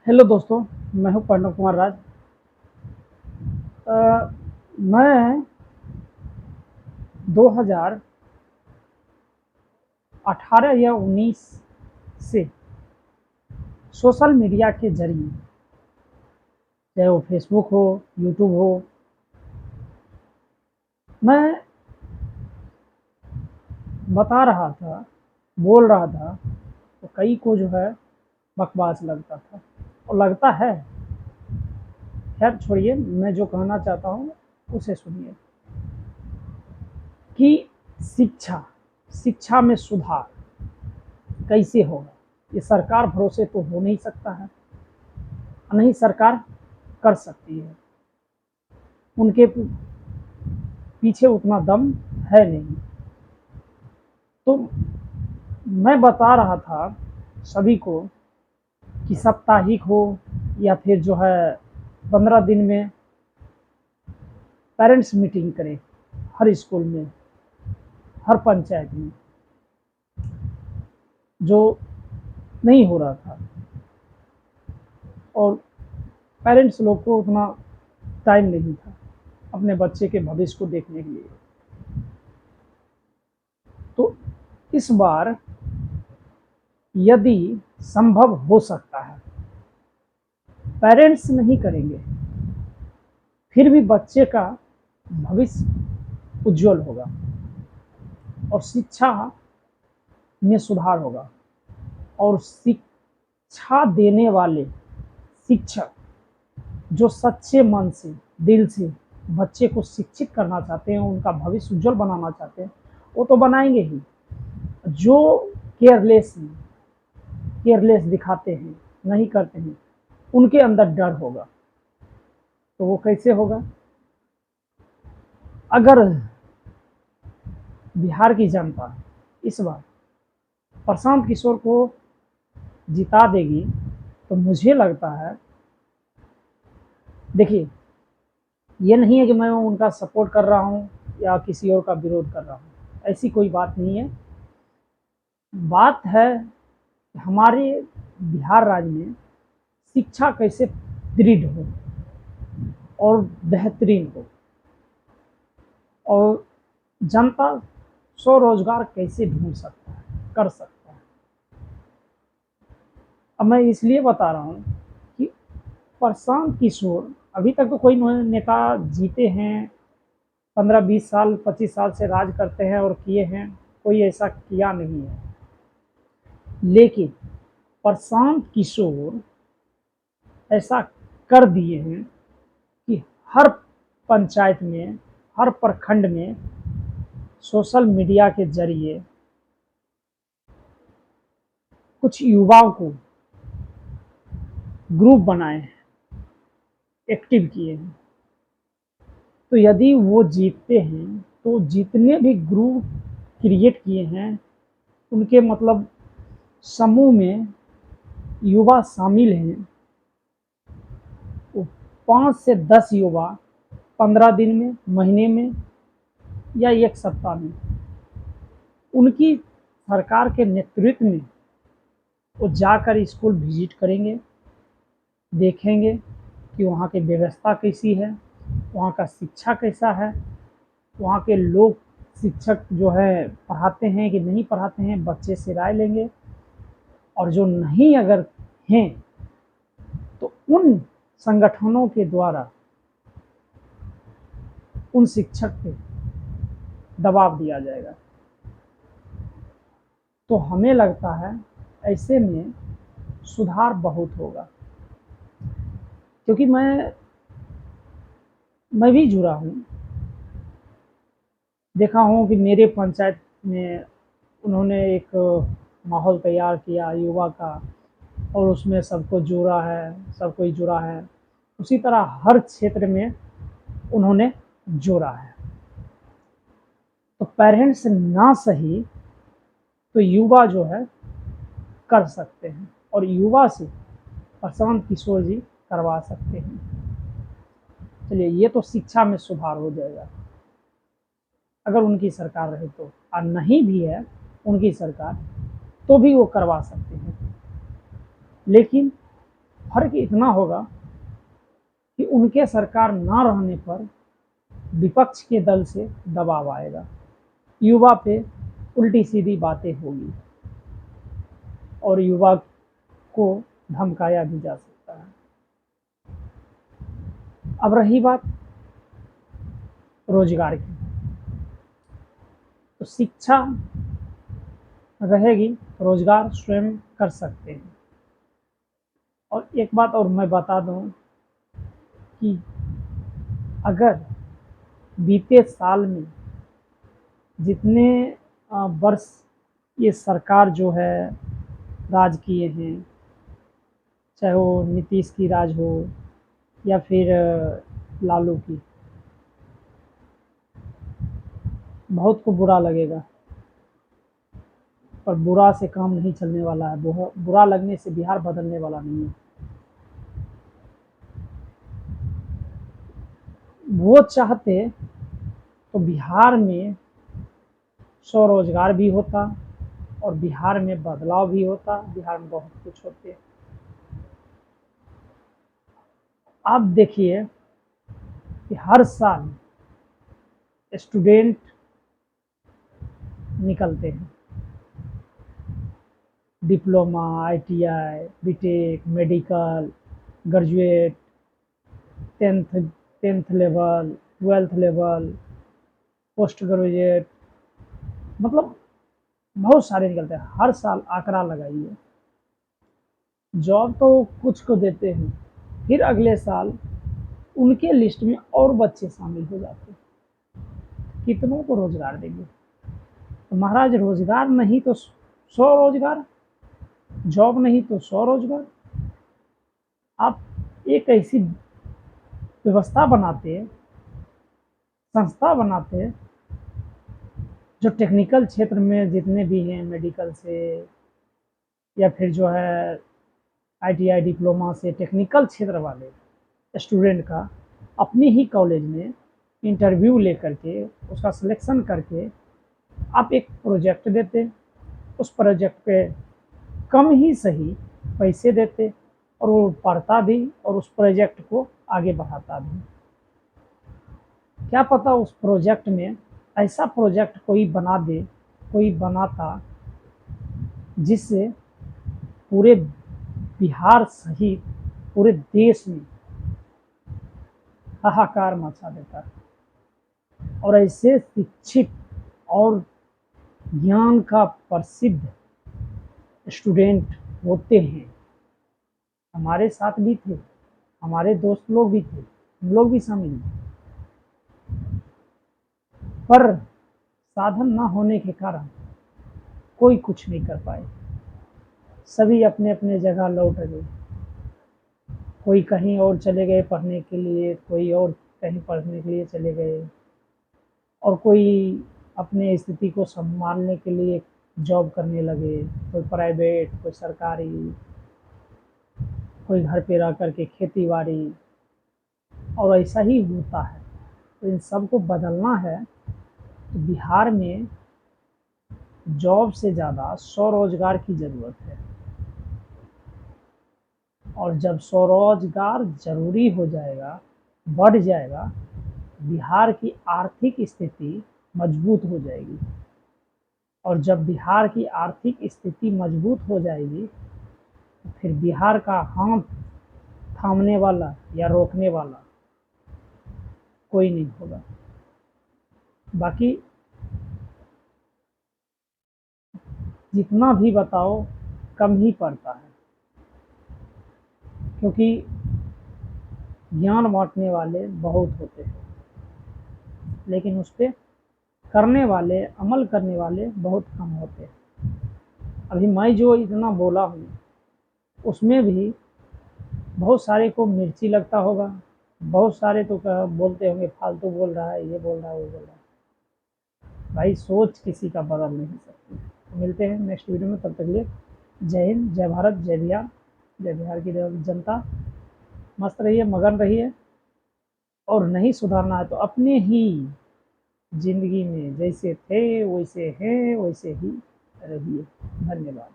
Hello दोस्तों, मैं हूं प्रणव कुमार राज। मैं 2018 या 19 से सोशल मीडिया के जरिए, चाहे वो फेसबुक हो, यूट्यूब हो, मैं बता रहा था, बोल रहा था, तो कई को जो है बकवास लगता था और लगता है। खैर छोड़िए, मैं जो कहना चाहता हूँ उसे सुनिए कि शिक्षा शिक्षा में सुधार कैसे होगा। ये सरकार भरोसे तो हो नहीं सकता है, नहीं सरकार कर सकती है, उनके पीछे उतना दम है नहीं। तो मैं बता रहा था सभी को कि साप्ताहिक हो या फिर जो है 15 दिन में पेरेंट्स मीटिंग करें, हर स्कूल में, हर पंचायत में, जो नहीं हो रहा था। और पेरेंट्स लोग को उतना टाइम नहीं था अपने बच्चे के भविष्य को देखने के लिए। तो इस बार यदि संभव हो सकता है, पेरेंट्स नहीं करेंगे फिर भी बच्चे का भविष्य उज्जवल होगा और शिक्षा में सुधार होगा। और शिक्षा देने वाले शिक्षक जो सच्चे मन से, दिल से बच्चे को शिक्षित करना चाहते हैं, उनका भविष्य उज्जवल बनाना चाहते हैं, वो तो बनाएंगे ही। जो केयरलेस दिखाते हैं, नहीं करते हैं, उनके अंदर डर होगा, तो वो कैसे होगा? अगर बिहार की जनता इस बार प्रशांत किशोर को जिता देगी तो मुझे लगता है, देखिए, ये नहीं है कि मैं उनका सपोर्ट कर रहा हूँ या किसी और का विरोध कर रहा हूँ, ऐसी कोई बात नहीं है। बात है हमारे बिहार राज्य में शिक्षा कैसे दृढ़ हो और बेहतरीन हो, और जनता स्वरोजगार कैसे ढूंढ सकता है, कर सकता है। अब मैं इसलिए बता रहा हूँ कि प्रशांत किशोर अभी तक तो कोई नेता जीते हैं, 15-20 साल 25 साल से राज करते हैं और किए हैं, कोई ऐसा किया नहीं है। लेकिन प्रशांत किशोर ऐसा कर दिए हैं कि हर पंचायत में, हर प्रखंड में सोशल मीडिया के जरिए कुछ युवाओं को ग्रुप बनाए हैं, एक्टिव किए हैं। तो यदि वो जीतते हैं तो जितने भी ग्रुप क्रिएट किए हैं, उनके मतलब समूह में युवा शामिल हैं, वो 5 से 10 युवा 15 दिन में, महीने में या 1 सप्ताह में उनकी सरकार के नेतृत्व में वो जाकर स्कूल विजिट करेंगे, देखेंगे कि वहाँ की व्यवस्था कैसी है, वहाँ का शिक्षा कैसा है, वहाँ के लोग, शिक्षक जो है पढ़ाते हैं कि नहीं पढ़ाते हैं, बच्चे से राय लेंगे। और जो नहीं अगर हैं तो उन संगठनों के द्वारा उन शिक्षक पे दबाव दिया जाएगा। तो हमें लगता है ऐसे में सुधार बहुत होगा, क्योंकि मैं भी जुड़ा हूँ, देखा हूँ कि मेरे पंचायत में उन्होंने एक माहौल तैयार किया युवा का, और उसमें सबको जोड़ा है, सब कोई जुड़ा है। उसी तरह हर क्षेत्र में उन्होंने जोड़ा है। तो पेरेंट्स ना सही तो युवा जो है कर सकते हैं, और युवा से प्रशांत किशोर जी करवा सकते हैं। चलिए, ये तो शिक्षा में सुधार हो जाएगा अगर उनकी सरकार रहे तो, और नहीं भी है उनकी सरकार तो भी वो करवा सकते हैं। लेकिन फर्क इतना होगा कि उनके सरकार ना रहने पर विपक्ष के दल से दबाव आएगा, युवा पे उल्टी सीधी बातें होगी और युवा को धमकाया भी जा सकता है। अब रही बात रोजगार की, तो शिक्षा रहेगी, रोजगार स्वयं कर सकते हैं। और एक बात और मैं बता दूं कि अगर बीते साल में जितने वर्ष ये सरकार जो है राज किए हैं, चाहे वो नीतीश की राज हो या फिर लालू की, बहुत को बुरा लगेगा, पर बुरा से काम नहीं चलने वाला है। बुरा लगने से बिहार बदलने वाला नहीं है। वो चाहते तो बिहार में स्वरोजगार भी होता और बिहार में बदलाव भी होता, बिहार में बहुत कुछ होते। आप देखिए कि हर साल स्टूडेंट निकलते हैं, diploma, ITI, BTech, medical, graduate, tenth level, twelfth level, post graduate, मतलब बहुत सारे निकलते हैं। हर साल आंकड़ा लगाइए, जॉब तो कुछ को देते हैं, फिर अगले साल उनके लिस्ट में और बच्चे शामिल हो जाते हैं। कितनों को रोजगार देंगे? तो महाराज, रोजगार नहीं तो स्वरोजगार, जॉब नहीं तो स्वरोजगार। आप एक ऐसी व्यवस्था बनाते, संस्था बनाते, जो टेक्निकल क्षेत्र में जितने भी हैं, मेडिकल से या फिर जो है आईटीआई डिप्लोमा से, टेक्निकल क्षेत्र वाले स्टूडेंट का अपने ही कॉलेज में इंटरव्यू लेकर के उसका सिलेक्शन करके आप एक प्रोजेक्ट देते, उस प्रोजेक्ट पे कम ही सही पैसे देते और वो पढ़ता भी और उस प्रोजेक्ट को आगे बढ़ाता भी। क्या पता उस प्रोजेक्ट में ऐसा प्रोजेक्ट कोई बना दे, कोई बनाता जिससे पूरे बिहार सहित पूरे देश में हाहाकार मचा देता। और ऐसे शिक्षित और ज्ञान का प्रसिद्ध स्टूडेंट होते हैं, हमारे साथ भी थे, हमारे दोस्त लोग भी थे, हम लोग भी शामिल थे, पर साधन ना होने के कारण कोई कुछ नहीं कर पाए। सभी अपने अपने जगह लौट गए, कोई कहीं और चले गए पढ़ने के लिए, कोई और कहीं पढ़ने के लिए चले गए, और कोई अपने स्थिति को संभालने के लिए जॉब करने लगे, कोई प्राइवेट, कोई सरकारी, कोई घर पे रह करके खेती बाड़ी, और ऐसा ही होता है। तो इन सबको बदलना है तो बिहार में जॉब से ज़्यादा स्वरोजगार की ज़रूरत है। और जब स्वरोजगार जरूरी हो जाएगा, बढ़ जाएगा, बिहार की आर्थिक स्थिति मजबूत हो जाएगी। और जब बिहार की आर्थिक स्थिति मजबूत हो जाएगी तो फिर बिहार का हाथ थामने वाला या रोकने वाला कोई नहीं होगा। बाकी जितना भी बताओ कम ही पड़ता है, क्योंकि ज्ञान बांटने वाले बहुत होते हैं, लेकिन उस पर करने वाले, अमल करने वाले बहुत कम होते हैं। अभी मैं जो इतना बोला हूँ उसमें भी बहुत सारे को मिर्ची लगता होगा, बहुत सारे तो बोलते होंगे फालतू बोल रहा है, ये बोल रहा है, वो बोल रहा है। भाई सोच किसी का बदल नहीं सकती। तो मिलते हैं नेक्स्ट वीडियो में, तब तक के लिए जय हिंद, जय भारत, जय बिहार। जय बिहार की जनता मस्त रहिए, मगन रहिए, और नहीं सुधारना है तो अपने ही जिंदगी में जैसे थे वैसे हैं वैसे ही रहिए। धन्यवाद।